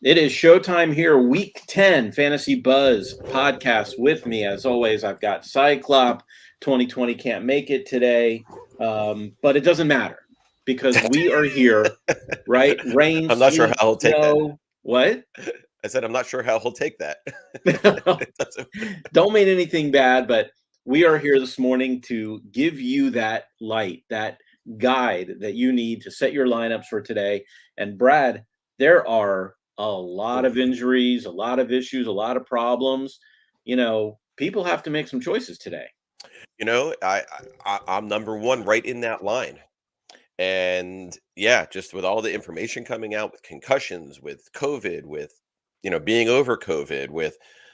It is showtime here, week 10 Fantasy Buzz podcast. With me, as always, I've got Cyclops. 2020 can't make it today, but it doesn't matter because we are here, right? Rain, I'm not sure sleet, how he'll take that. snow. What? I said, I'm not sure how he'll take that. Don't mean anything bad, but we are here this morning to give you that light, that guide that you need to set your lineups for today. And Brad, there are a lot of injuries, a lot of issues, a lot of problems. People have to make some choices today. I'm number one right in that line. And yeah, just with all the information coming out with concussions, with COVID, with, being over COVID,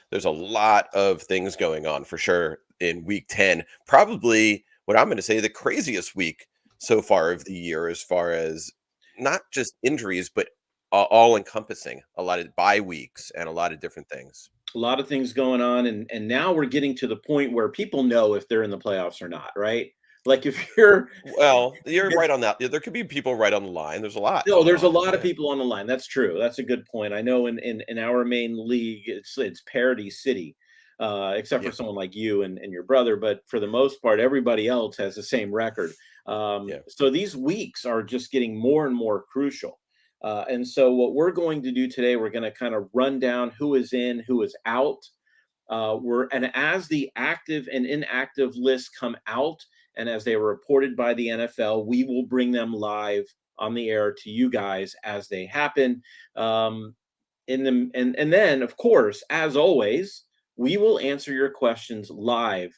there's a lot of things going on for sure in week 10. Probably what I'm going to say the craziest week so far of the year, as far as not just injuries, but all encompassing a lot of bye weeks and a lot of different things. A lot of things going on, and now we're getting to the point where people know if they're in the playoffs or not, right? Like if you're You're right on that. There could be people right on the line. There's a lot No, going there's a on. lot of Yeah. people on the line. That's true. That's a good point. I know in our main league, it's parity city, except for Yeah. someone like you and your brother. But for the most part, everybody else has the same record. Yeah. So these weeks are just getting more and more crucial. And so what we're going to do today, we're going to kind of run down who is in, who is out. And as the active and inactive lists come out, and as they were reported by the NFL, we will bring them live on the air to you guys as they happen. And then, of course, as always, we will answer your questions live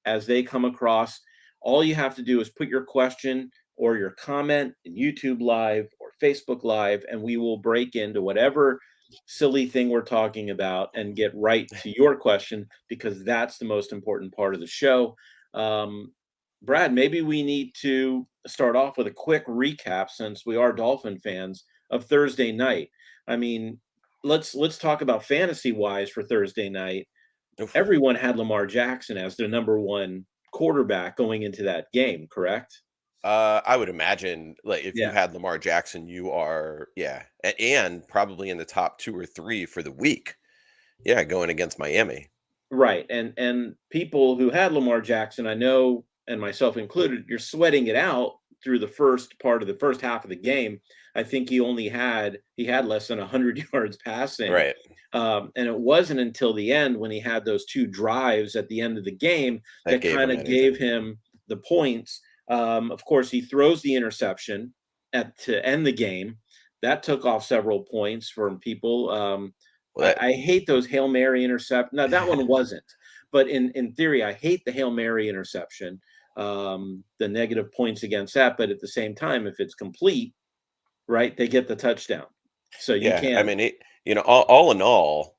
as they come across. All you have to do is put your question or your comment in YouTube Live or Facebook Live, and we will break into whatever silly thing we're talking about and get right to your question, because that's the most important part of the show. Brad, maybe we need to start off with a quick recap, since we are Dolphin fans, of Thursday night. I mean, let's talk about fantasy wise for Thursday night. Oof. Everyone had Lamar Jackson as their number one quarterback going into that game, correct? I would imagine, like, if you Yeah. had Lamar Jackson, you are, yeah, and probably in the top 2 or 3 for the week. Yeah, going against Miami. Right. And people who had Lamar Jackson, I know, and myself included, you're sweating it out through the first part of the first half of the game. I think he had less than 100 yards passing. Right. And it wasn't until the end, when he had those two drives at the end of the game, That that gave kind him of gave anything. him the points. Of course, he throws the interception to end the game. That took off several points from people. Well, I hate those Hail Mary intercept. No, that one wasn't. But in theory, I hate the Hail Mary interception, the negative points against that. But at the same time, if it's complete, right, they get the touchdown. So you yeah, I can't. mean, all in all,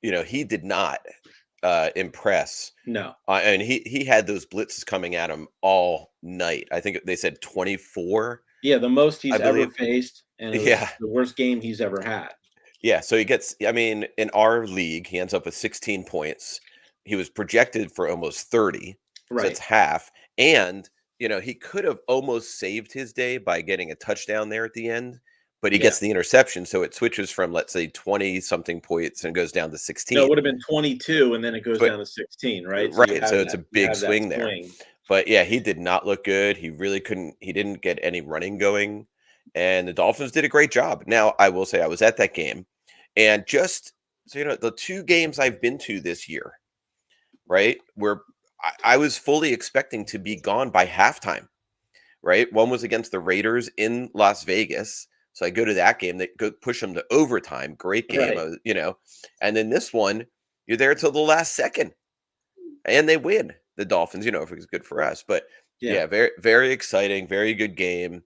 he did not impress. No. And he had those blitzes coming at him all night. I think they said 24, Yeah, the most I he's ever believe. faced, and it was Yeah. the worst game he's ever had. Yeah, so he gets, I mean, in our league, he ends up with 16 points. He was projected for almost 30, so it's Right. half. And, he could have almost saved his day by getting a touchdown there at the end, but he Yeah. gets the interception, so it switches from, let's say, 20 something points and goes down to No, it 16. would have been 22, and then it goes But down to 16, right? So right, so it's a you big have that swing there. swing. But yeah, he did not look good. He didn't get any running going, and the Dolphins did a great job. Now, I will say I was at that game, and just so the 2 games I've been to this year, right, where I was fully expecting to be gone by halftime, right? One was against the Raiders in Las Vegas. So I go to that game, they go push them to overtime. Great game. Right. And then this one, you're there till the last second and they win. The Dolphins, if it's good for us. But Yeah. yeah, very, very exciting, very good game.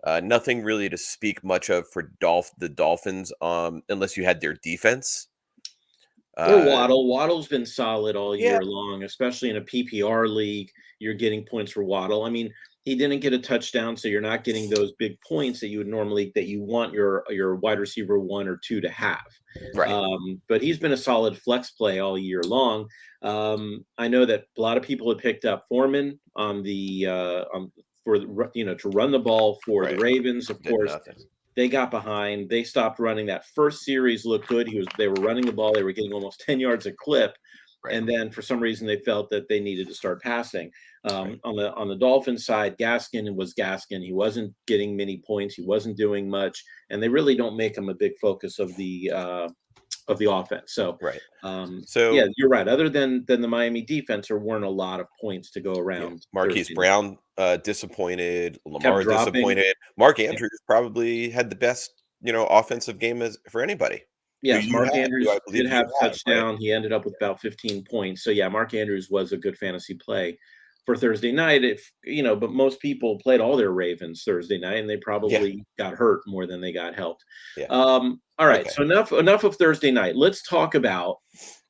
Nothing really to speak much of for the Dolphins, unless you had their defense. Or Uh, Waddle. Waddle's been solid all yeah, year long, especially in a PPR league. You're getting points for Waddle. I mean, he didn't get a touchdown, so you're not getting those big points that you would normally that you want your wide receiver 1 or 2 to have. right. But he's been a solid flex play all year long. I know that a lot of people had picked up Foreman on the to run the ball for the Right. Ravens. Of Did course, nothing. They got behind. They stopped running. That first series looked good. They were running the ball. They were getting almost 10 yards a clip. Right. And then for some reason they felt that they needed to start passing. Right. On the Dolphins side, Gaskin was Gaskin. He wasn't getting many points. He wasn't doing much, and they really don't make him a big focus of the offense. So, Right. yeah, you're right. Other than the Miami defense, there weren't a lot of points to go around. Marquise Brown disappointed. Kept Lamar dropping. disappointed. Mark Andrews probably had the best, offensive game for anybody. Yes, Mark Andrews did have a touchdown. Right? He ended up with about 15 points. So yeah, Mark Andrews was a good fantasy play for Thursday night. But most people played all their Ravens Thursday night, and they probably got hurt more than they got helped. Yeah. All right. Okay. So enough of Thursday night. Let's talk about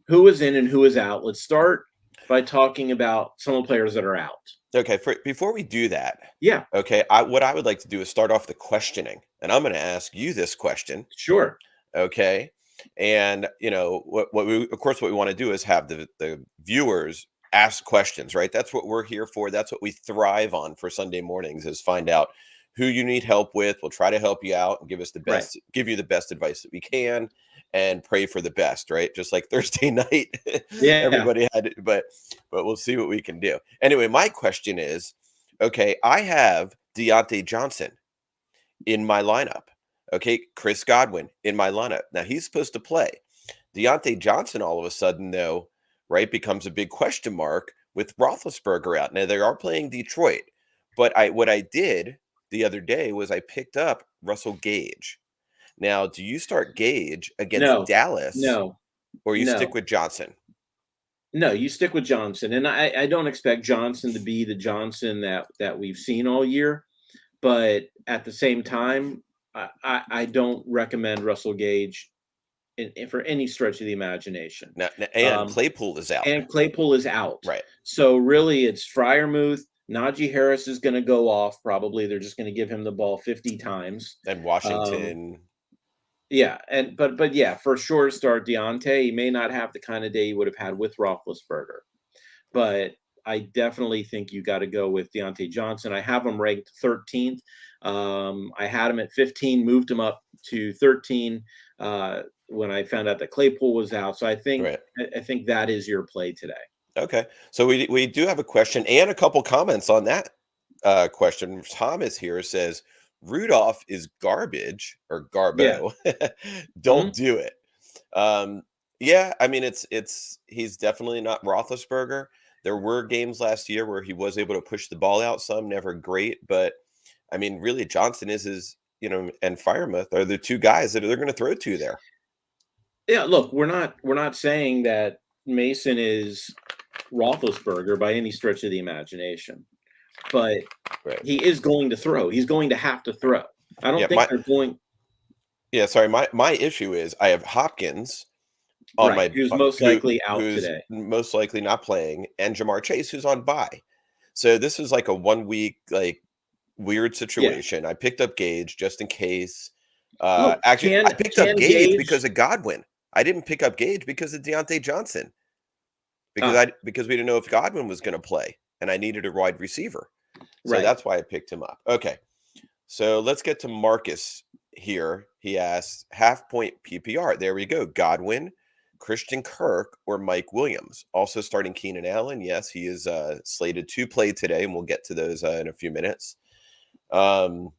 who is in and who is out. Let's start by talking about some of the players that are out. Okay. Before we do that. Yeah. Okay. What I would like to do is start off the questioning, and I'm going to ask you this question. Sure. Okay. And what we want to do is have the viewers ask questions, right? That's what we're here for. That's what we thrive on for Sunday mornings, is find out who you need help with. We'll try to help you out and give you the best advice that we can, and pray for the best, right? Just like Thursday night. Yeah. Everybody had it, but we'll see what we can do. Anyway, my question is, okay, I have Deontay Johnson in my lineup. Okay, Chris Godwin in my lineup. Now, he's supposed to play. Deontay Johnson, all of a sudden, though, right, becomes a big question mark with Roethlisberger out. Now, they are playing Detroit, but what I did the other day was I picked up Russell Gage. Now, do you start Gage against Dallas? No. Or you stick with Johnson? No, you stick with Johnson. And I don't expect Johnson to be the Johnson that we've seen all year. But at the same time, I don't recommend Russell Gage for any stretch of the imagination. And Claypool is out. Right. So really, it's Freiermuth. Najee Harris is going to go off probably. They're just going to give him the ball 50 times. And Washington. Yeah, but yeah, for sure start Deontay. He may not have the kind of day he would have had with Roethlisberger, but I definitely think you got to go with Deontay Johnson. I have him ranked 13th. I had him at 15, moved him up to 13 when I found out that Claypool was out. So I think that is your play today. Okay. So we do have a question and a couple comments on that question. Thomas here says Rudolph is garbage or Garbo. Yeah. Don't do it. Yeah, I mean he's definitely not Roethlisberger. There were games last year where he was able to push the ball out some, never great, but I mean, really, Johnson is and Freiermuth are the two guys that they're going to throw to there. Yeah, look, we're not saying that Mason is Roethlisberger by any stretch of the imagination, but he is going to throw. He's going to have to throw. I don't think they're going. Yeah, sorry. My issue is I have Hopkins on my who's most likely out today, most likely not playing, and Jamar Chase who's on bye. So this is like a 1 week weird situation. Yeah. I picked up Gage just in case. I picked up Gage because of Godwin. I didn't pick up Gage because of Deontay Johnson. Because we didn't know if Godwin was going to play, and I needed a wide receiver. So that's why I picked him up. Okay. So let's get to Marcus here. He asks half-point PPR. There we go. Godwin, Christian Kirk, or Mike Williams. Also starting Keenan Allen. Yes, he is slated to play today, and we'll get to those in a few minutes. Wow.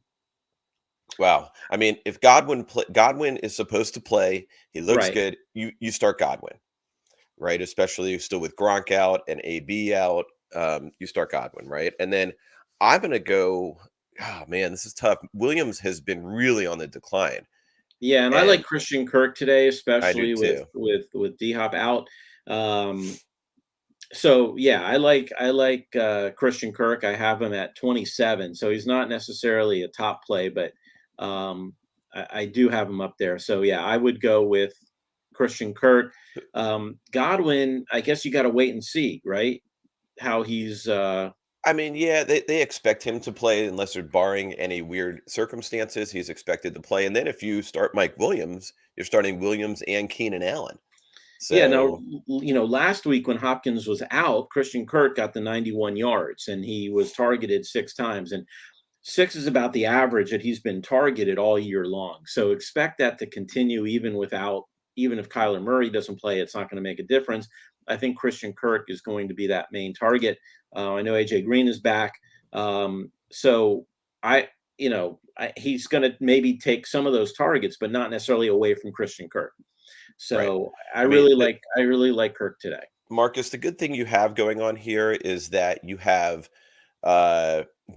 I mean, if Godwin is supposed to play, he looks good. You start Godwin, right? Especially still with Gronk out and AB out. You start Godwin, right? And then I'm going to go, oh man, this is tough. Williams has been really on the decline. Yeah. And I like Christian Kirk today, especially with D-Hop out. So yeah, I like Christian Kirk. I have him at 27. So he's not necessarily a top play, but I do have him up there. So yeah, I would go with Christian Kirk. Godwin, I guess you got to wait and see, right? How he's I mean, yeah, they expect him to play unless they're barring any weird circumstances. He's expected to play. And then if you start Mike Williams, you're starting Williams and Keenan Allen. So, yeah, now, last week when Hopkins was out, Christian Kirk got the 91 yards and he was targeted 6 times. And 6 is about the average that he's been targeted all year long. So expect that to continue even if Kyler Murray doesn't play, it's not going to make a difference. I think Christian Kirk is going to be that main target. I know AJ Green is back. So he's going to maybe take some of those targets, but not necessarily away from Christian Kirk. So Right. I really like Kirk today. Marcus, the good thing you have going on here is that you have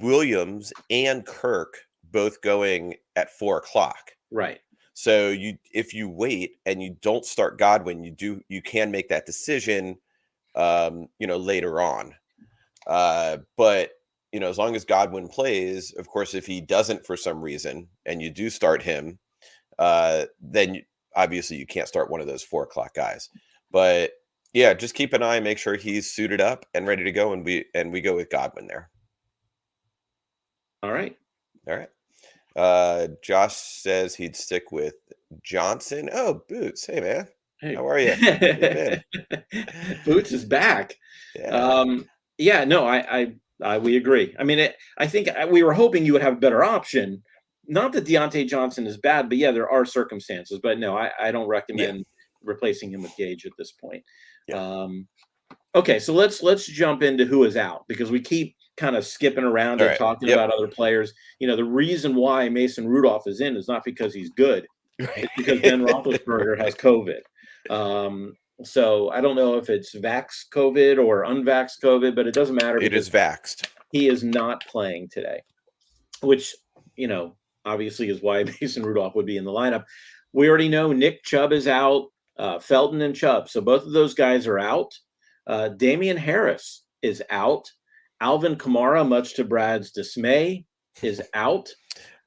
Williams and Kirk both going at 4:00. Right. So if you wait and you don't start Godwin, you can make that decision, later on. But as long as Godwin plays, of course, if he doesn't for some reason and you do start him, then obviously you can't start one of those 4:00 guys. But yeah, just keep an eye and make sure he's suited up and ready to go, and we go with Godwin there. All right. Josh says he'd stick with Johnson. Oh, Boots. Hey, man. Hey. How are you? Boots is back. Yeah. No, we agree. I mean, I think we were hoping you would have a better option. Not that Deontay Johnson is bad, but yeah, there are circumstances. But no, I don't recommend replacing him with Gage at this point. Yeah. Okay, so let's jump into who is out, because we keep kind of skipping around and talking about other players. The reason why Mason Rudolph is in is not because he's good. It's because Ben Roethlisberger has COVID. So I don't know if it's vax COVID or unvaxxed COVID, but it doesn't matter. It is vaxxed. He is not playing today, which, obviously is why Mason Rudolph would be in the lineup. We already know Nick Chubb is out, Felton and Chubb. So both of those guys are out. Damian Harris is out. Alvin Kamara, much to Brad's dismay, is out.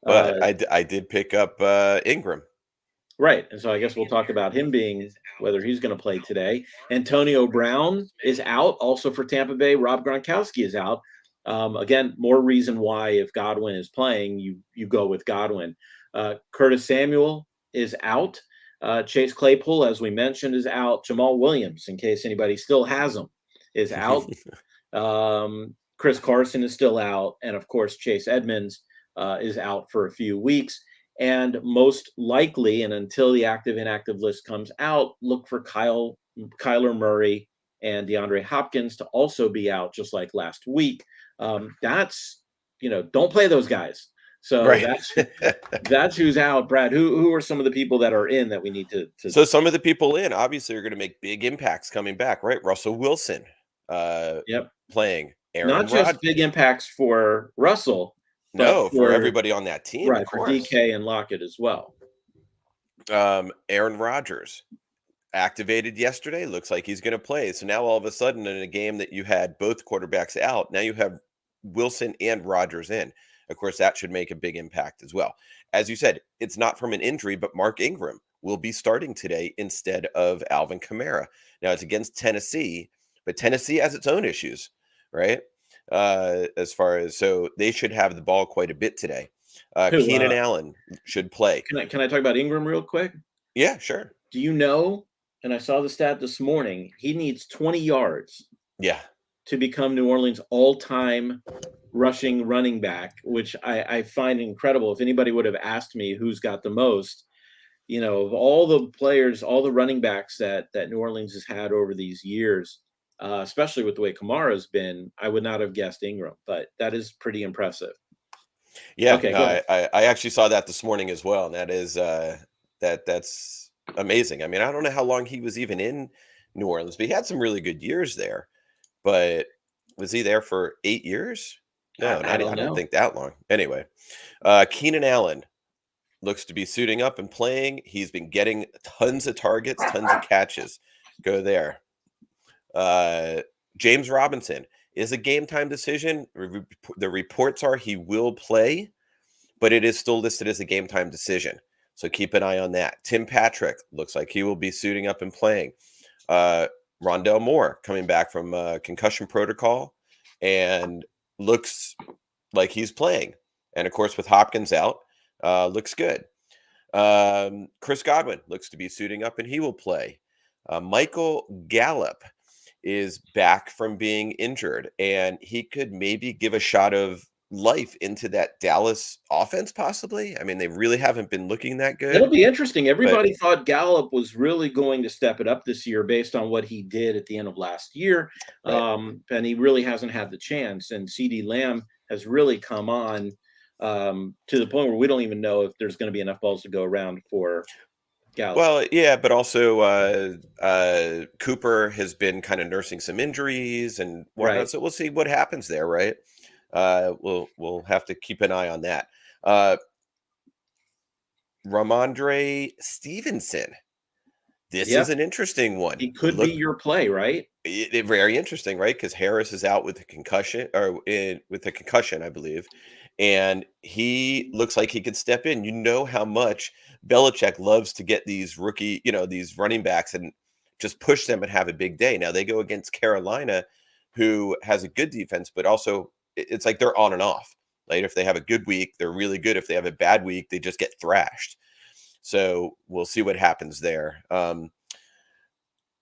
But I did pick up Ingram. Right. And so I guess we'll talk about him being whether he's going to play today. Antonio Brown is out also for Tampa Bay. Rob Gronkowski is out. Again, more reason why if Godwin is playing, you go with Godwin. Curtis Samuel is out. Chase Claypool, as we mentioned, is out. Jamal Williams, in case anybody still has him, is out. Chris Carson is still out. And, of course, Chase Edmonds is out for a few weeks. And most likely, and until the active-inactive list comes out, look for Kyler Murray and DeAndre Hopkins to also be out, just like last week. That's, don't play those guys. So that's who's out. Brad, who are some of the people that are in that we need to So some of the people in obviously are going to make big impacts coming back, right? Russell Wilson playing. Not just big impacts for Russell. No, for everybody on that team. Right, for DK and Lockett as well. Aaron Rodgers activated yesterday. Looks like he's going to play. So now all of a sudden in a game that you had both quarterbacks out, now you have Wilson and Rodgers in. Of course, that should make a big impact as well. As you said, it's not from an injury, but Mark Ingram will be starting today instead of Alvin Kamara. Now, it's against Tennessee, but Tennessee has its own issues, right? So they should have the ball quite a bit today. Keenan Allen should play. Can I talk about Ingram real quick? Yeah, sure. Do you know, and I saw the stat this morning, he needs 20 yards to become New Orleans' all-time rushing running back, which I find incredible. If anybody would have asked me who's got the most, of all the players, all the running backs that New Orleans has had over these years, especially with the way Kamara's been, I would not have guessed Ingram, but that is pretty impressive. Yeah, okay, I actually saw that this morning as well, and that is that's amazing. I mean, I don't know how long he was even in New Orleans, but he had some really good years there. But was he there for 8 years? No, I don't think that long. Anyway, Keenan Allen looks to be suiting up and playing. He's been getting tons of targets, tons of catches. Go there. James Robinson is a game time decision. The reports are he will play, but it is still listed as a game time decision. So keep an eye on that. Tim Patrick looks like he will be suiting up and playing. Rondell Moore coming back from concussion protocol and looks like he's playing. And of course, with Hopkins out, looks good. Chris Godwin looks to be suiting up and he will play. Michael Gallup is back from being injured and he could maybe give a shot of life into that Dallas offense possibly. I mean, they really haven't been looking that It'll good, be interesting. but Everybody thought Gallup was really going to step it up this year based on what he did at the end of last year, right. and he really hasn't had the chance. And CD Lamb has really come on to the point where we don't even know if there's going to be enough balls to go around for Gallup. Well, yeah, but also Cooper has been kind of nursing some injuries and whatnot, Right. so we'll see what happens there, right? We'll have to keep an eye on that. Uh, Ramondre Stevenson. This is Yep. an interesting one. He could be your play, right? Very interesting, right? Because Harris is out with a concussion, or with a concussion, I believe, and he looks like he could step in. You know how much Belichick loves to get these rookie, these running backs and just push them and have a big day. Now they go against Carolina, who has a good defense, but also it's like they're on and off. Like if they have a good week, they're really good. If they have a bad week, they just get thrashed. So we'll see what happens there.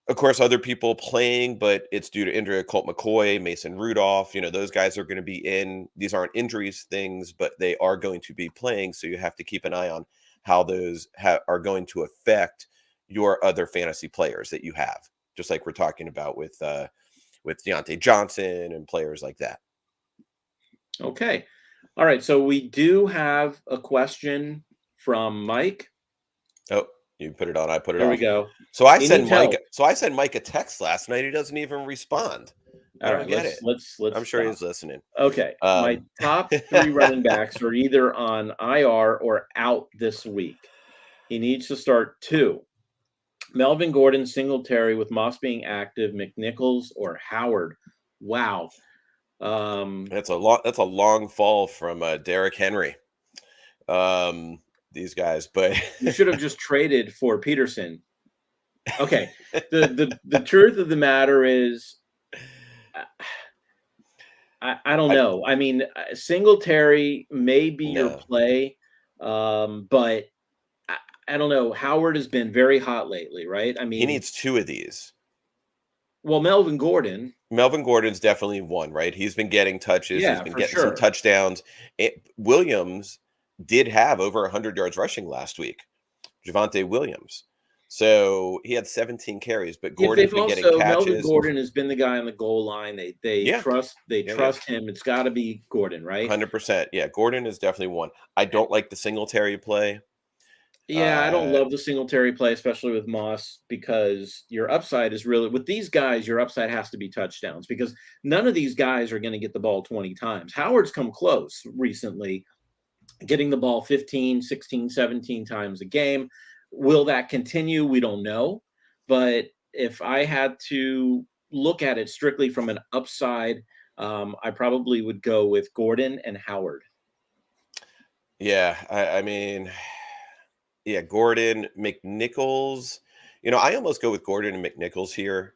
Of course, other people playing, but it's due to injury. Colt McCoy, Mason Rudolph, those guys are going to be in. These aren't injuries things, but they are going to be playing. So you have to keep an eye on how those are going to affect your other fantasy players that you have, just like we're talking about with Deontay Johnson and players like that. Okay. All right. So we do have a question from Mike. Oh, you put it on, I put it There we off. go. So I He send needs help. Mike a text last night. He doesn't even respond. I All don't right. get it. Let's I'm sure stop. he's listening. Okay. My Um, top three running backs are either on IR or out this week. He needs to start two. Melvin Gordon, Singletary with Moss being active, McNichols or Howard. Wow. That's a long fall from Derrick Henry. These guys, but You should have just traded for Peterson. Okay. The truth of the matter is, I don't I know. I mean, Singletary may be your no. play, but I, I don't know. Howard has been very hot lately, right? I He mean, needs two of these. well, Melvin Gordon, Melvin Gordon's definitely one, right? He's been getting touches. He's yeah, been for getting some sure. touchdowns. Williams did have over 100 yards rushing last week. Javonte Williams. So he had 17 carries, but If Gordon's they've been getting also Melvin catches. Gordon has been the guy on the goal line. They Yeah, trust yeah. him. It's got to be Gordon, right? 100%. Yeah, Gordon is definitely one. I don't like the Singletary play. Yeah, I don't Uh, love the Singletary play, especially with Moss, because your upside is really with these guys, your upside has to be touchdowns because none of these guys are going to get the ball 20 times. Howard's come close recently, getting the ball 15, 16, 17 times a game. Will that continue? We don't know. But if I had to look at it strictly from an upside, I probably would go with Gordon and Howard. yeah, I mean, yeah, Gordon, McNichols. I almost go with Gordon and McNichols here.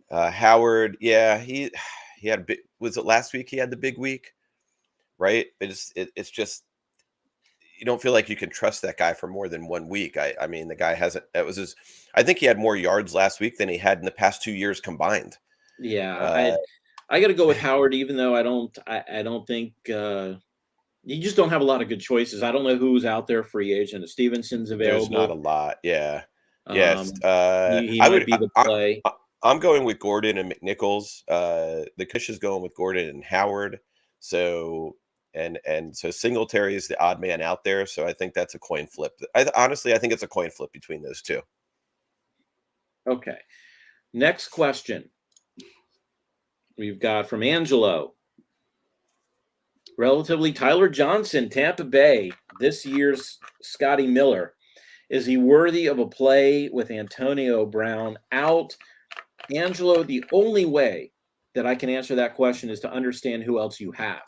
Howard, yeah, he had a big. Was it last week? He had the big week, right? It's just you don't feel like you can trust that guy for more than 1 week. I mean, the guy hasn't. That was his. I think he had more yards last week than he had in the past 2 years combined. Yeah, Uh, I got to go with Howard, even though I don't think you just don't have a lot of good choices. I don't know who's out there free agent. If Stevenson's there's not a available, lot. Yeah. Yes. he I might would. be the play. I'm going with Gordon and McNichols. The Kush is going with Gordon and Howard. So so Singletary is the odd man out there. So I think that's a coin flip. Honestly, I think it's a coin flip between those two. Okay. Next question we've got from Angelo. Relatively Tyler Johnson, Tampa Bay, this year's Scotty Miller. Is he worthy of a play with Antonio Brown out? Angelo, the only way that I can answer that question is to understand who else you have.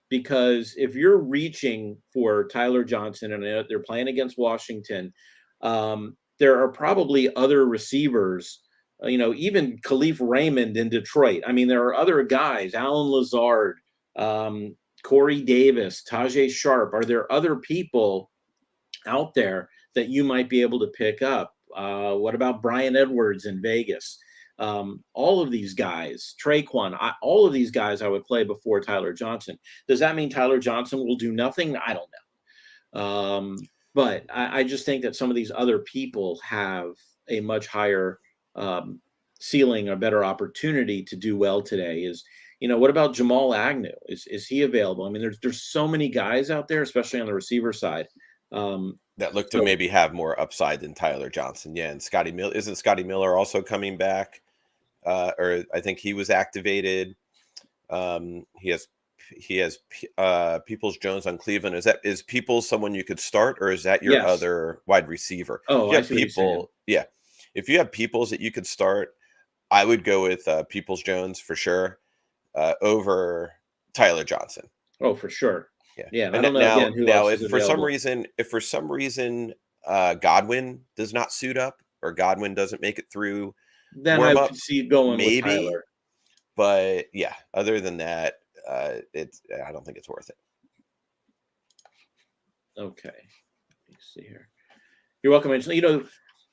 Because if you're reaching for Tyler Johnson and they're playing against Washington, there are probably other receivers, even Khalif Raymond in Detroit. I mean, there are other guys, Alan Lazard, Corey Davis, Tajay Sharp. Are there other people out there that you might be able to pick up? What about Brian Edwards in Vegas? All of these guys, Traquan, all of these guys I would play before Tyler Johnson. Does that mean Tyler Johnson will do nothing? I don't know. But I just think that some of these other people have a much higher ceiling, a better opportunity to do well today. What about Jamal Agnew? Is he available? I mean, there's so many guys out there, especially on the receiver side. That look to maybe have more upside than Tyler Johnson. Yeah, and isn't Scotty Miller also coming back? Or I think he was activated. He has Peoples Jones on Cleveland. Is Peoples someone you could start, or is that your Yes. other wide receiver? Oh, If you I have see what you're saying. people, yeah. If you have Peoples that you could start, I would go with Peoples Jones for sure over Tyler Johnson. Oh, for sure. Yeah, Yeah, and I and don't know now again who else if is for some available. reason Godwin does not suit up, or Godwin doesn't make it through Then I warm could ups, see going with maybe. Tyler. But yeah, other than that, I don't think it's worth it. Okay. Let me see here. You're welcome.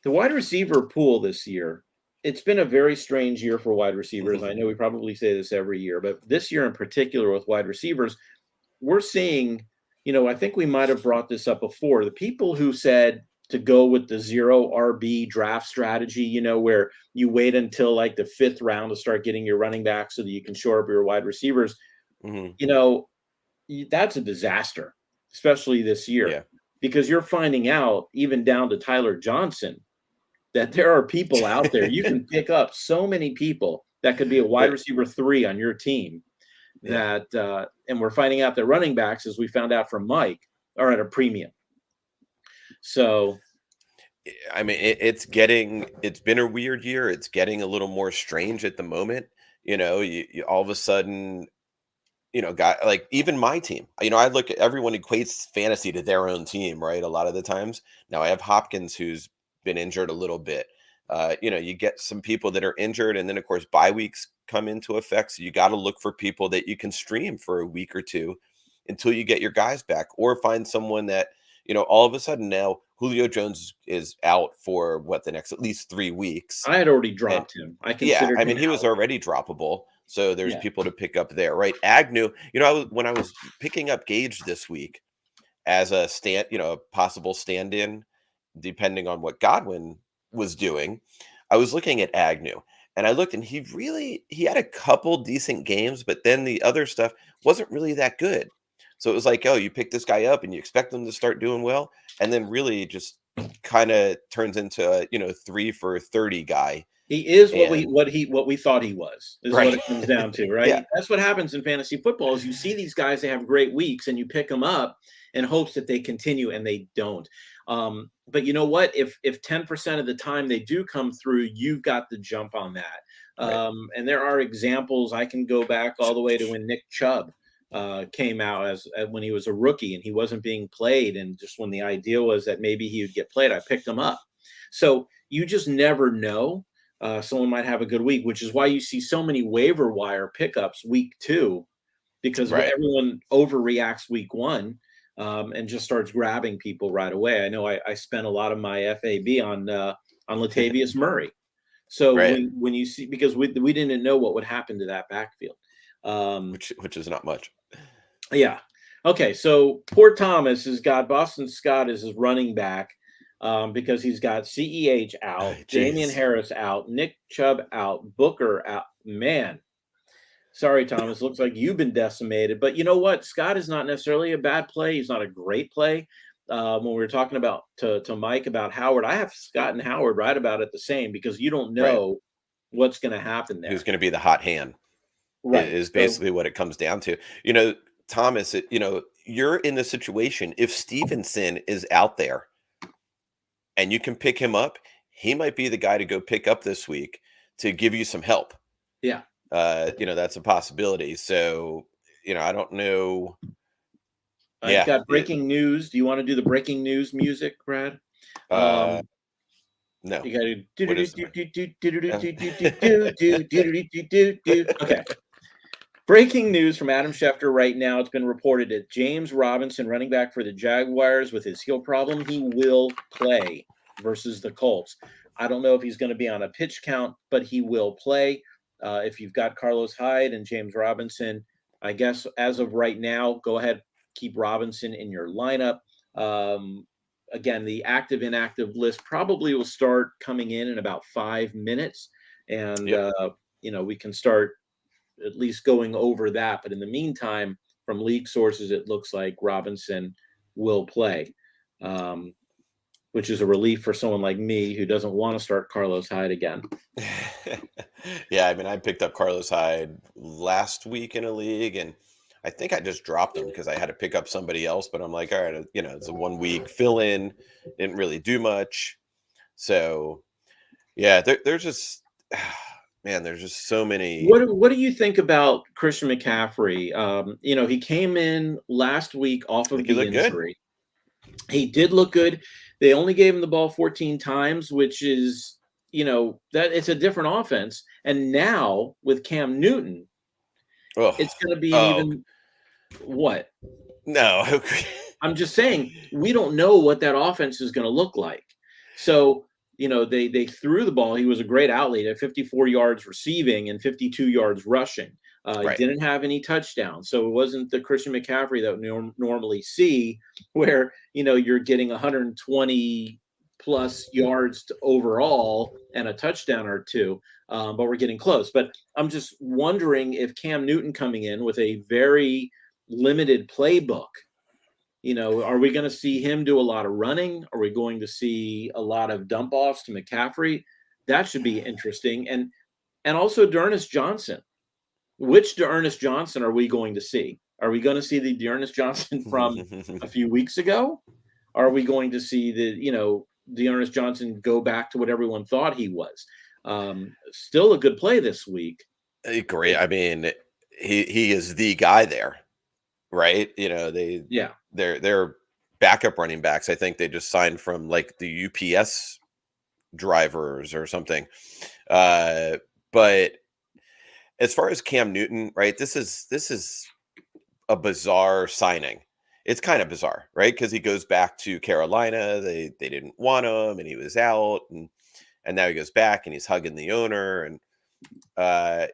The wide receiver pool this year, it's been a very strange year for wide receivers. I know we probably say this every year, but this year in particular with wide receivers, we're seeing, I think we might have brought this up before. The people who said to go with the 0 RB draft strategy, where you wait until like the 5th round to start getting your running back so that you can shore up your wide receivers, that's a disaster, especially this year, Yeah. because you're finding out, even down to Tyler Johnson, that there are people out there. You can pick up so many people that could be a wide receiver 3 on your team. Yeah. And we're finding out that running backs, as we found out from Mike, are at a premium. So, I mean, it's been a weird year. It's getting a little more strange at the moment. You all of a sudden, guy like even my team. I look at everyone equates fantasy to their own team, right? A lot of the times. Now I have Hopkins, who's been injured a little bit. You get some people that are injured, and then of course bye weeks come into effect. So you got to look for people that you can stream for a week or two until you get your guys back, or find someone that all of a sudden now Julio Jones is out for the next at least 3 weeks. I had already And dropped him. I yeah, considered I him mean, he was out. already droppable. So there's Yeah. people to pick up there, right? Agnew, when I was picking up Gage this week as a possible stand-in, depending on what Godwin was doing, I was looking at Agnew, and I looked, and he had a couple decent games, but then the other stuff wasn't really that good. So it was like, oh, you pick this guy up and you expect him to start doing well, and then really just kind of turns into a 3 for 30 guy. He is And what we thought he was, is what right. it comes down to, right? Yeah. That's what happens in fantasy football is you see these guys, they have great weeks, and you pick them up in hopes that they continue, and they don't. But you know what? If 10% of the time they do come through, you've got the jump on that. Right. And there are examples. I can go back all the way to when Nick Chubb came out as when he was a rookie and he wasn't being played, and just when the idea was that maybe he would get played, I picked him up. So you just never know. Someone might have a good week, which is why you see so many waiver wire pickups week 2, because Right. everyone overreacts week 1 and just starts grabbing people right away. I know I spent a lot of my FAB on Latavius Murray. So Right. when you see, because we didn't know what would happen to that backfield, Which is not much. yeah. Okay, so poor Thomas has got Boston Scott as his running back because he's got CEH out, Ay, Damian jeez. Harris out, Nick Chubb out, Booker out. Man, sorry, Thomas. Looks like you've been decimated. But you know what? Scott is not necessarily a bad play. He's not a great play. When we were talking about to Mike about Howard, I have Scott and Howard right about it the same, because you don't Right. know what's going to happen Who's there. going to be the hot hand Right. is So basically what it comes down to. Thomas, you're in the situation. If Stevenson is out there and you can pick him up, he might be the guy to go pick up this week to give you some help. yeah. That's a possibility. So, I don't know. I've Yeah. got breaking news. Do you want to do the breaking news music, Brad? No. You got to What is do. Okay. Breaking news from Adam Schefter right now. It's been reported that James Robinson, running back for the Jaguars with his heel problem, he will play versus the Colts. I don't know if he's going to be on a pitch count, but he will play. If you've got Carlos Hyde and James Robinson, I guess as of right now, go ahead, keep Robinson in your lineup. Again, the active inactive list probably will start coming in about 5 minutes, and Yep. we can start at least going over that. But in the meantime, from league sources, it looks like Robinson will play, which is a relief for someone like me who doesn't want to start Carlos Hyde again. Yeah, I mean, I picked up Carlos Hyde last week in a league, and I think I just dropped him because I had to pick up somebody else. But I'm like, all right, it's a 1 week fill in, didn't really do much. So yeah, there's just man, there's just so many. What do you think about Christian McCaffrey? He came in last week off I of think he the looked good. injury. He did look good. They only gave him the ball 14 times, which is, that it's a different offense. And now with Cam Newton, Oh, it's going to be an oh even what? no. I'm just saying we don't know what that offense is going to look like. So, they threw the ball. He was a great outlet at 54 yards receiving and 52 yards rushing. He Right. didn't have any touchdowns. So it wasn't the Christian McCaffrey that we normally see where, you're getting 120 plus yards overall and a touchdown or two. But we're getting close. But I'm just wondering if Cam Newton coming in with a very limited playbook, are we going to see him do a lot of running? Are we going to see a lot of dump offs to McCaffrey? That should be interesting. And also D'Ernest Johnson. Which D'Ernest Johnson are we going to see? Are we going to see the D'Ernest Johnson from a few weeks ago? Are we going to see D'Ernest Johnson go back to what everyone thought he was? Still a good play this week. Great. I mean, he is the guy there, right? They're backup running backs. I think they just signed from like the UPS drivers or something. But as far as Cam Newton, right? This is a bizarre signing. It's kind of bizarre, right? Because he goes back to Carolina. They didn't want him, and he was out, and now he goes back and he's hugging the owner. And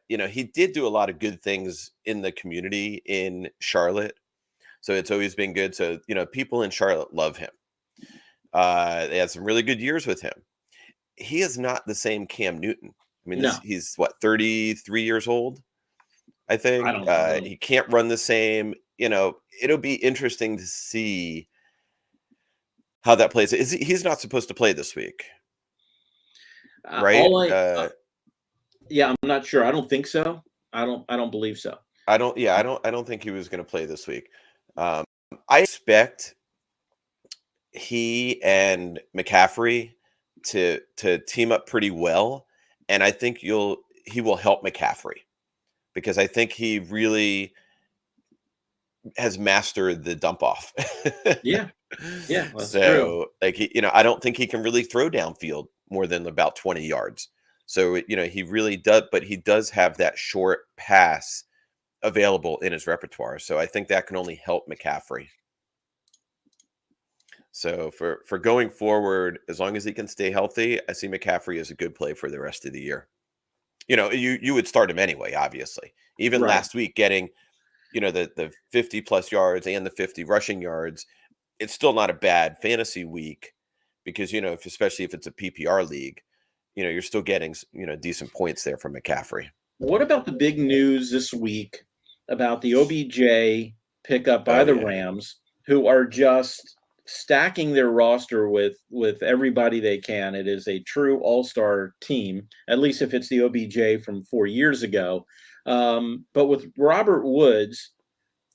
he did do a lot of good things in the community in Charlotte. So it's always been good. So, people in Charlotte love him. They had some really good years with him. He is not the same Cam Newton. I mean, No. he's what, 33 years old, I think. I don't know. He can't run the same. It'll be interesting to see how that plays. He's not supposed to play this week, right? Yeah, I'm not sure. I don't think so. I don't believe so. I don't think he was going to play this week. I expect he and McCaffrey to team up pretty well, and I think he will help McCaffrey because I think he really has mastered the dump off. Yeah, that's So true. I don't think he can really throw downfield more than about 20 yards. So he really does, but he does have that short pass available in his repertoire. So I think that can only help McCaffrey. So for going forward, as long as he can stay healthy, I see McCaffrey as a good play for the rest of the year. You would start him anyway, obviously. Even Right. last week, getting the 50 plus yards and the 50 rushing yards, it's still not a bad fantasy week because especially if it's a PPR league, you're still getting decent points there from McCaffrey. What about the big news this week about the OBJ pickup by Oh the yeah. Rams, who are just stacking their roster with everybody they can? It is a true all-star team, at least if it's the OBJ from 4 years ago. But with Robert Woods,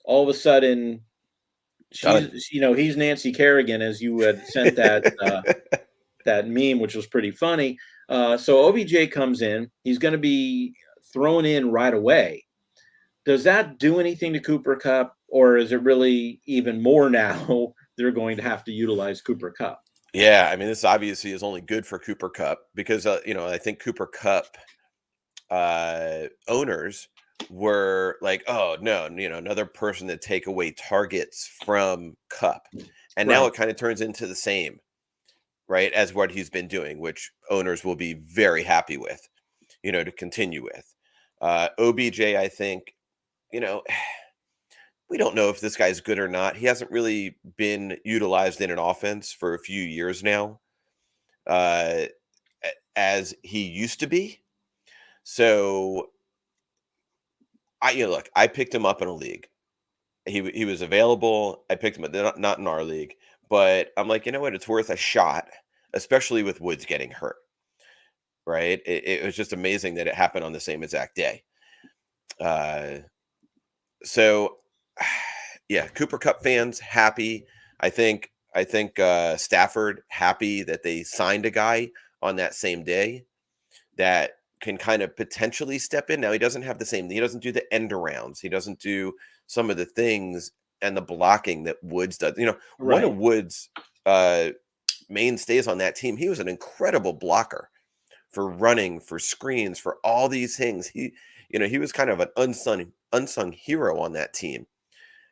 all of a sudden, he's Nancy Kerrigan, as you had sent that meme, which was pretty funny. So OBJ comes in. He's going to be thrown in right away. Does that do anything to Cooper Kupp, or is it really even more now they're going to have to utilize Cooper Kupp? Yeah, I mean, this obviously is only good for Cooper Kupp because I think Cooper Kupp owners were like, oh no, another person to take away targets from Kupp, and now Right. it kind of turns into the same, right, as what he's been doing, which owners will be very happy with, to continue with. OBJ, I think, you know, we don't know if this guy's good or not. He hasn't really been utilized in an offense for a few years now, uh, as he used to be. So look, I picked him up in a league. He was available. I picked him up, not in our league, but I'm like, you know what? It's worth a shot, especially with Woods getting hurt. Right? It was just amazing that it happened on the same exact day. Uh, so yeah, Cooper Cup fans happy. I think Stafford happy that they signed a guy on that same day that can kind of potentially step in. Now he doesn't have the same. He doesn't do the end arounds. He doesn't do some of the things and the blocking that Woods does. One Right. of Woods' mainstays on that team. He was an incredible blocker for running, for screens, for all these things. He was kind of an unsung hero on that team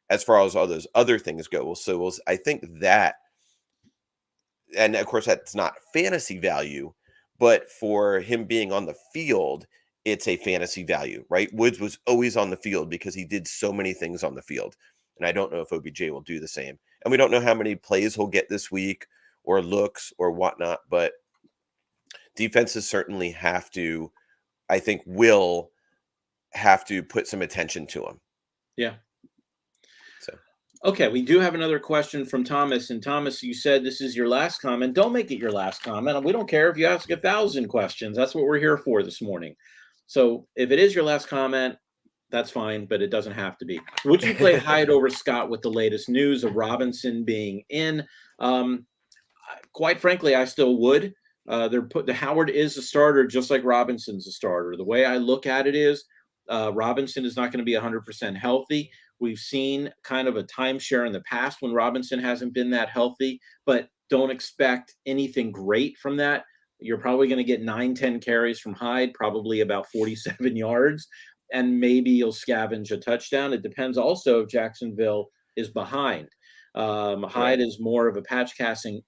as far as all those other things go. So I think that, and of course that's not fantasy value, but for him being on the field, it's a fantasy value, right? Woods was always on the field because he did so many things on the field. And I don't know if OBJ will do the same. And we don't know how many plays he'll get this week or looks or whatnot, but defenses certainly will have to put some attention to him. Yeah. So, Okay, we do have another question from Thomas. And Thomas, you said this is your last comment. Don't make it your last comment. We don't care if you ask 1,000 questions. That's what we're here for this morning. So if it is your last comment, that's fine, but it doesn't have to be. Would you play Hyde over Scott with the latest news of Robinson being in? Quite frankly, I still would. The Howard is a starter, just like Robinson's a starter. The way I look at it is, Robinson is not going to be 100% healthy. We've seen kind of a timeshare in the past when Robinson hasn't been that healthy, but don't expect anything great from that. You're probably going to get 9-10 carries from Hyde, probably about 47 yards, and maybe you'll scavenge a touchdown. It depends also if Jacksonville is behind. right. Hyde is more of a pass catching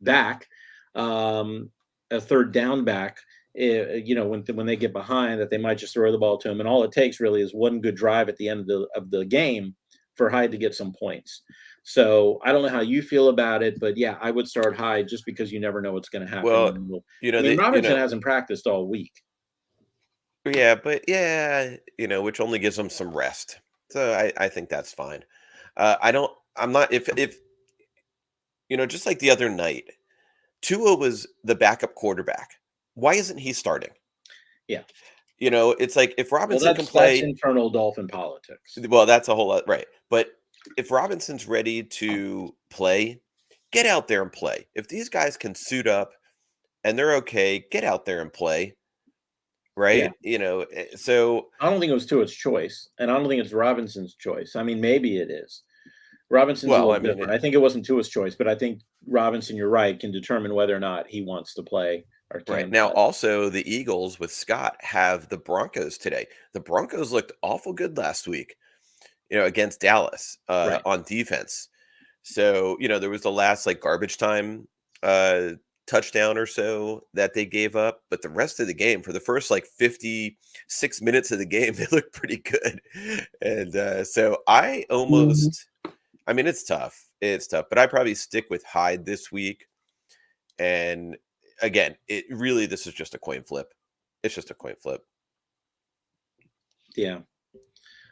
back, a third down back. When they get behind, that they might just throw the ball to him, and all it takes really is one good drive at the end of the game for Hyde to get some points. So I don't know how you feel about it, but yeah, I would start Hyde just because you never know what's going to happen. Well, Robinson hasn't practiced all week. yeah, but yeah, which only gives them some rest. So I think that's fine. I'm not, if, just like the other night, Tua was the backup quarterback. Why isn't he starting? Yeah. It's like if Robinson can That's play, internal Dolphin politics. well, that's a whole lot, right? But if Robinson's ready to play, get out there and play. If these guys can suit up and they're okay, get out there and play. Right? So I don't think it was Tua's choice, and I don't think it's Robinson's choice. I mean, maybe it is. Robinson's a little different. I think it wasn't Tua's choice, but I think Robinson, you're right, can determine whether or not he wants to play or can right. Now, play. also, the Eagles with Scott have the Broncos today. The Broncos looked awful good last week, against Dallas Right. on defense. So, there was the last garbage time touchdown or so that they gave up, but the rest of the game, for the first 56 minutes of the game, they looked pretty good. And so it's tough. It's tough, but I probably stick with Hyde this week. And again, this is just a coin flip. It's just a coin flip. Yeah.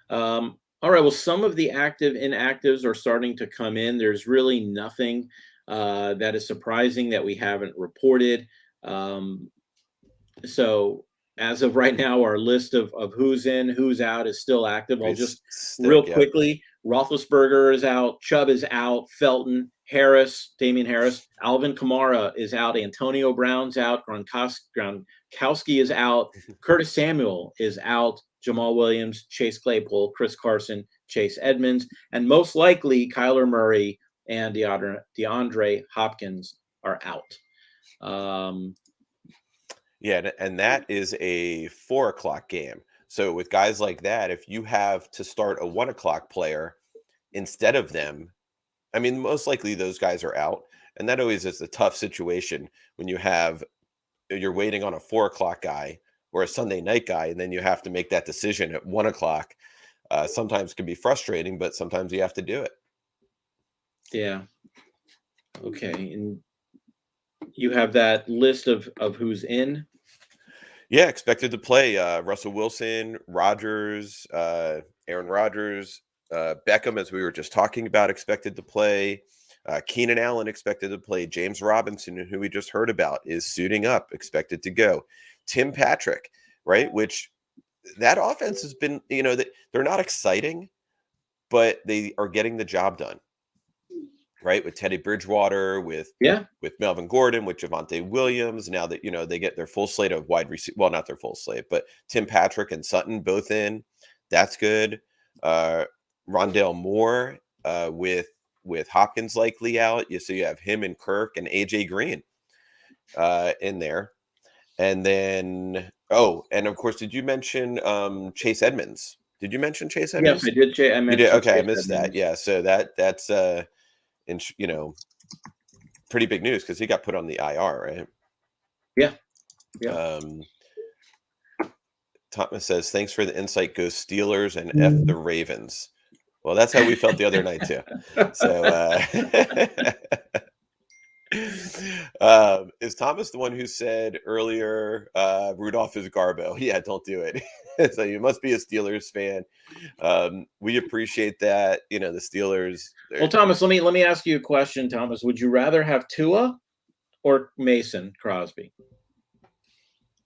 All right. Well, some of the active inactives are starting to come in. There's really nothing that is surprising that we haven't reported. So as of right now, our list of who's in, who's out is still active. I'll just real quickly, Roethlisberger is out, Chubb is out, Felton, Harris, Damian Harris, Alvin Kamara is out, Antonio Brown's out, Gronkowski is out, Curtis Samuel is out, Jamal Williams, Chase Claypool, Chris Carson, Chase Edmonds, and most likely Kyler Murray and DeAndre Hopkins are out. Yeah, and that is a 4:00 game. So with guys like that, if you have to start a 1:00 player instead of them, I mean, most likely those guys are out, and that always is a tough situation when you're waiting on a 4 o'clock guy or a Sunday night guy, and then you have to make that decision at 1 o'clock. Sometimes can be frustrating, but sometimes you have to do it. Yeah. Okay. And you have that list of who's in. Yeah, expected to play Russell Wilson, Rodgers, Aaron Rodgers, Beckham, as we were just talking about, expected to play. Keenan Allen expected to play. James Robinson, who we just heard about, is suiting up, expected to go. Tim Patrick, right? Which that offense has been, they're not exciting, but they are getting the job done, right? With Teddy Bridgewater, with Yeah. Melvin Gordon, with Javonte Williams. Now that they get their full slate of wide receiver, well, not their full slate, but Tim Patrick and Sutton both in. That's good. Rondale Moore with Hopkins likely out. So you have him and Kirk and AJ Green in there. And then and of course, did you mention Chase Edmonds? Did you mention Chase Edmonds? Yes, I did. I mentioned. You did? Okay, Chase I missed Edmonds. that. Yeah, so that's pretty big news because he got put on the IR, right? Yeah. Yeah. Thomas says, "Thanks for the insight. Go Steelers and F the Ravens." Well, that's how we felt the other night too. So, is Thomas the one who said earlier Rudolph is Garbo? Yeah, don't do it. So you must be a Steelers fan. We appreciate that. The Steelers. Well, Thomas, let me ask you a question, Thomas. Would you rather have Tua or Mason Crosby?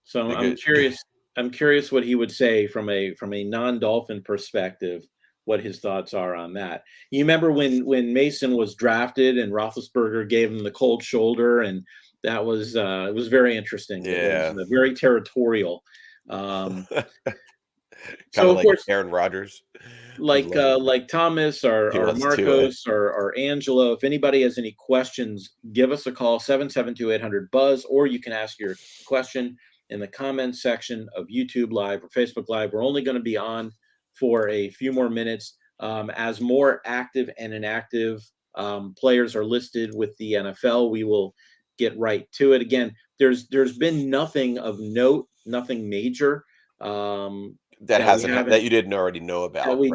So I'm curious. I'm curious what he would say from a non-Dolphin perspective. What his thoughts are on that. You remember when Mason was drafted and Roethlisberger gave him the cold shoulder, and that was it was very interesting. Yeah, it was very territorial. Kind So of of like course, Aaron Rodgers, like Thomas or Marcos or Angelo, if anybody has any questions, give us a call, 772-800-BUZZ, or you can ask your question in the comments section of YouTube Live or Facebook Live. We're only going to be on for a few more minutes as more active and inactive players are listed with the NFL. We will get right to it. Again, there's been nothing of note, nothing major that you didn't already know about. That we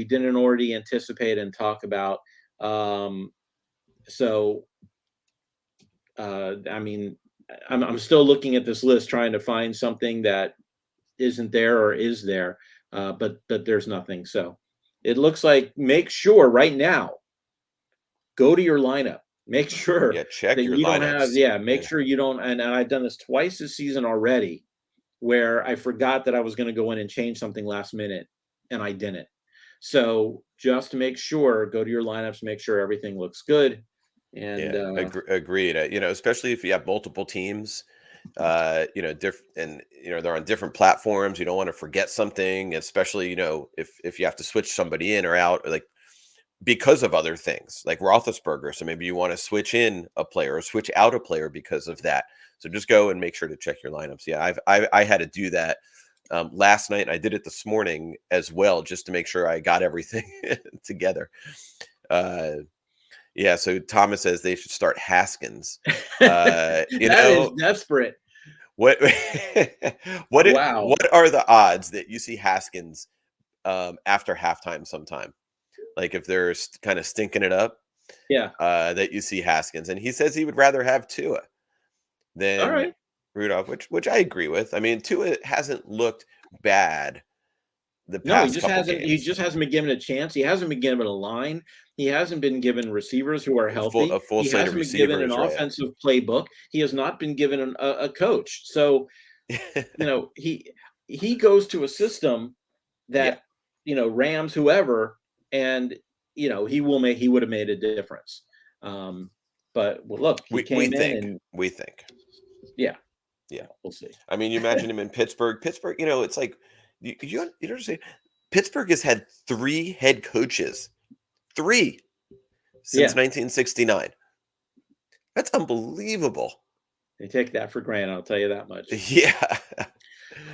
didn't already anticipate and talk about. I mean, I'm still looking at this list trying to find something that isn't there or is there, but there's nothing. So it looks like, make sure right now, go to your lineup. Make sure check that your you lineups. don't have, make sure you don't, and I've done this twice this season already, where I forgot that I was going to go in and change something last minute, and I didn't. So just to make sure, go to your lineups, make sure everything looks good. And agreed. Especially if you have multiple teams, different, and they're on different platforms. You don't want to forget something, especially if you have to switch somebody in or out, like because of other things like Roethlisberger. So maybe you want to switch in a player or switch out a player because of that. So just go and make sure to check your lineups. Yeah, I had to do that last night. And I did it this morning as well, just to make sure I got everything together. Yeah, so Thomas says they should start Haskins. That is desperate. What Wow. What are the odds that you see Haskins after halftime sometime? Like if they're kind of stinking it up, that you see Haskins, and he says he would rather have Tua than Rudolph, which I agree with. I mean, Tua hasn't looked bad the past couple games. He just hasn't been given a chance. He hasn't been given a line. He hasn't been given receivers who are healthy. A full slate of receivers. He hasn't been given an offensive playbook. He has not been given a coach. So, he goes to a system that Rams, whoever, and he would have made a difference. But look, we think. Yeah, we'll see. I mean, you imagine him in Pittsburgh. Pittsburgh, it's like you understand. Pittsburgh has had 3 head coaches, 3 since 1969. That's unbelievable. They take that for granted. I'll tell you that much. Yeah.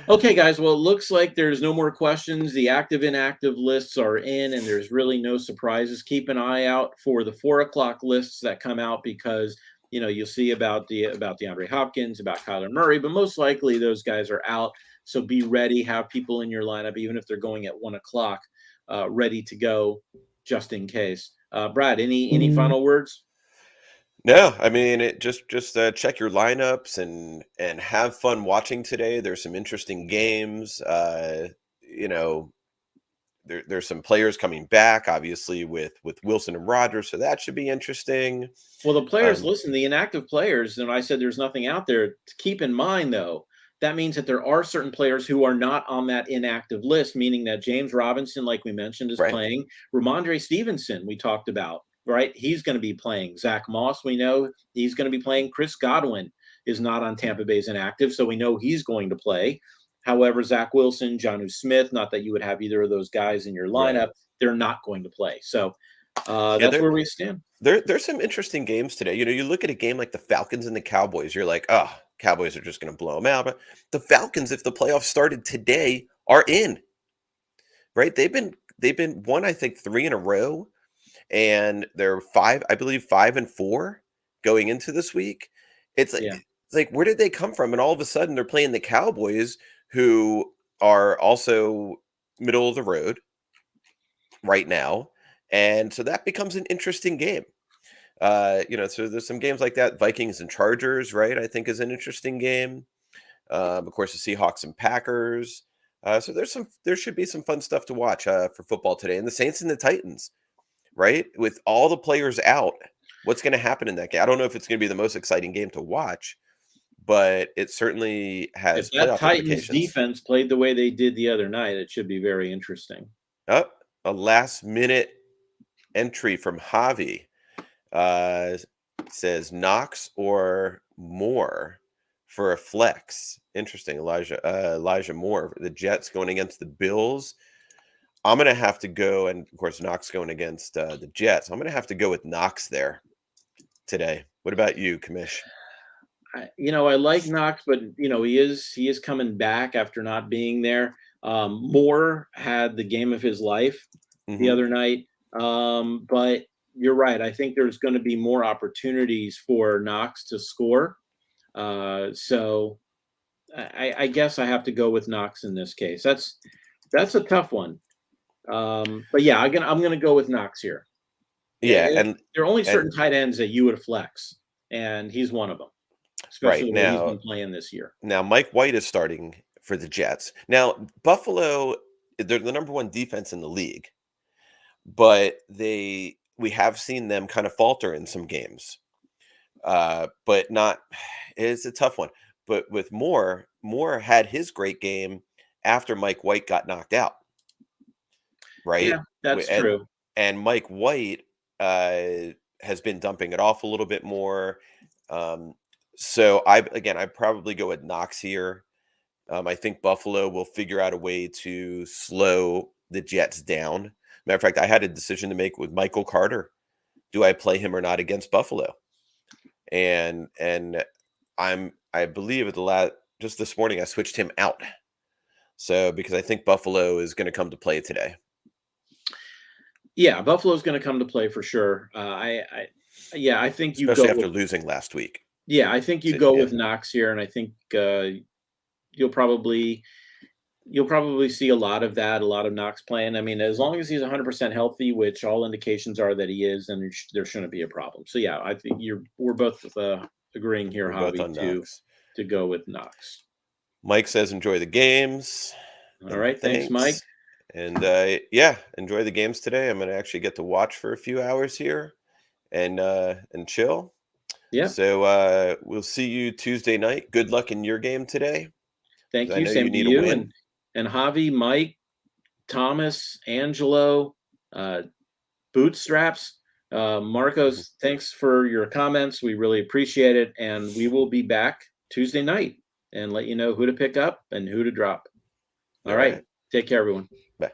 Okay, guys. Well, it looks like there's no more questions. The active inactive lists are in, and there's really no surprises. Keep an eye out for the 4 o'clock lists that come out because you'll see about DeAndre Hopkins, about Kyler Murray, but most likely those guys are out. So be ready. Have people in your lineup, even if they're going at 1 o'clock, ready to go, just in case. Brad, any final words? No, I mean just check your lineups and have fun watching today. There's some interesting games. You know, there's some players coming back, obviously with Wilson and Rodgers, so that should be interesting. Well, the players, Um, listen, the inactive players, and I said there's nothing out there. To keep in mind, though, that means that there are certain players who are not on that inactive list, meaning that James Robinson, like we mentioned, is right, playing. Ramondre Stevenson, we talked about, right? He's going to be playing. Zach Moss, we know he's going to be playing. Chris Godwin is not on Tampa Bay's inactive, so we know he's going to play. However, Zach Wilson, Jonnu Smith, not that you would have either of those guys in your right. lineup, they're not going to play. So Yeah, that's where we stand. there's some interesting games today. You look at a game like the Falcons and the Cowboys, you're like, oh, Cowboys are just going to blow them out. But the Falcons, if the playoffs started today, are in. Right? They've been won, I think, 3 in a row, and they're 5, I believe 5-4 going into this week. Yeah. It's like where did they come from? And all of a sudden they're playing the Cowboys, who are also middle of the road right now. And so that becomes an interesting game. So there's some games like that. Vikings and Chargers, right? I think is an interesting game. Of course, the Seahawks and Packers. So there should be some fun stuff to watch for football today. And the Saints and the Titans, right? With all the players out, what's going to happen in that game? I don't know if it's going to be the most exciting game to watch, but it certainly If has that playoff Titans implications. defense played the way they did the other night, it should be very interesting. Up a last minute entry from Javi uh, says Knox or Moore for a flex. Interesting, Elijah Moore, the Jets going against the Bills. I'm gonna have to go, and of course Knox going against the Jets. I'm gonna have to go with Knox there today. What about you, Commish? I like Knox, but he is coming back after not being there. Moore had the game of his life the Hmm. other night, but you're right. I think there's going to be more opportunities for Knox to score. So I guess I have to go with Knox in this case. That's a tough one. But yeah, I'm gonna go with Knox here. Yeah, There are only and certain tight ends that you would flex, and he's one of them, right especially the way he's now, been playing this year. now Mike White is starting for the Jets. Now Buffalo, they're the number one defense in the league, but we have seen them kind of falter in some games. But not it's a tough one. But with Moore had his great game after Mike White got knocked out, right? Yeah, that's And true. Mike White has been dumping it off a little bit more. Um, so I probably go with Knox here. I think Buffalo will figure out a way to slow the Jets down. Matter of fact, I had a decision to make with Michael Carter. Do I play him or not against Buffalo? And I believe at the last just this morning I switched him out. So because I think Buffalo is going to come to play today, Yeah, Buffalo's going to come to play for sure. Yeah, I think you go especially after with losing last week. yeah, I think you So go yeah, with Knox here, and I think you'll probably you'll probably see a lot of that, a lot of Knox playing. I mean, as long as he's 100% healthy, which all indications are that he is, then there shouldn't be a problem. So yeah, I think we're both agreeing here, we're both Javi, on to Knox. go with Knox. Mike says enjoy the games All and right, thanks, Mike. thanks. And yeah, enjoy the games today. I'm going to actually get to watch for a few hours here and chill. Yeah, So we'll see you Tuesday night. Good luck in your game today, thank because I you. know you Same to need a you, win. and Javi, Mike, Thomas, Angelo, uh, Bootstraps. Mhm. Marcos, thanks for your comments. We really appreciate it. And we will be back Tuesday night and let you know who to pick up and who to drop. All All right. right. Take care, everyone. Bye.